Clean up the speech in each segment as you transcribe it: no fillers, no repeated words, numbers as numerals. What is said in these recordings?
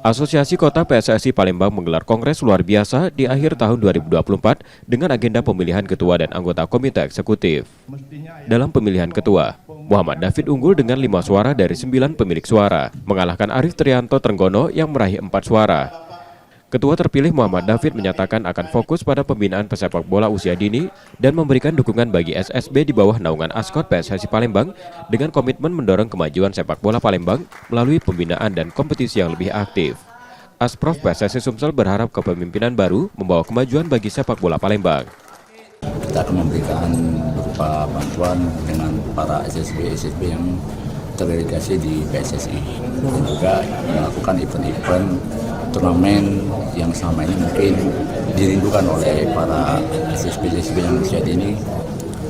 Asosiasi Kota PSSI Palembang menggelar kongres luar biasa di akhir tahun 2024 dengan agenda pemilihan ketua dan anggota komite eksekutif. Dalam pemilihan ketua, Muhammad David unggul dengan 5 suara dari 9 pemilik suara, mengalahkan Arif Trianto Trenggono yang meraih 4 suara. Ketua terpilih Muhammad David menyatakan akan fokus pada pembinaan pesepak bola usia dini dan memberikan dukungan bagi SSB di bawah naungan Askot PSSI Palembang dengan komitmen mendorong kemajuan sepak bola Palembang melalui pembinaan dan kompetisi yang lebih aktif. Asprof PSSI Sumsel berharap kepemimpinan baru membawa kemajuan bagi sepak bola Palembang. Kita akan memberikan berupa bantuan dengan para SSB yang terdelegasi di PSSI dan juga melakukan event-event turnamen yang selama ini mungkin dirindukan oleh para SSB yang usia dini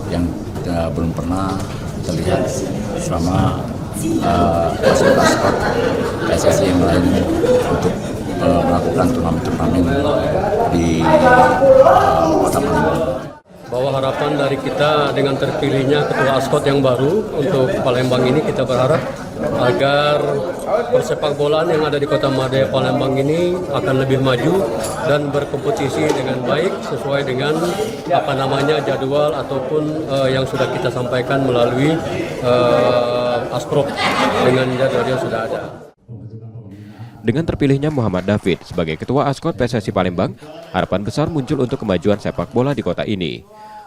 yang belum pernah terlihat selama Askot PSSI yang lain untuk melakukan turnamen di Kota Palembang. Bahwa harapan dari kita dengan terpilihnya Ketua Askot yang baru untuk Palembang ini, kita berharap agar persepak bolaan yang ada di Kota Madya Palembang ini akan lebih maju dan berkompetisi dengan baik sesuai dengan jadwal ataupun yang sudah kita sampaikan melalui Asprop dengan jadwal yang sudah ada. Dengan terpilihnya Muhammad David sebagai Ketua Askot PSSI Palembang, harapan besar muncul untuk kemajuan sepak bola di kota ini.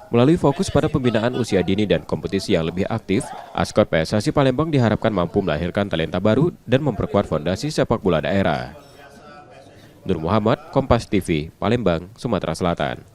Melalui fokus pada pembinaan usia dini dan kompetisi yang lebih aktif, Askot PSSI Palembang diharapkan mampu melahirkan talenta baru dan memperkuat fondasi sepak bola daerah. Nur Muhammad, Kompas TV, Palembang, Sumatera Selatan.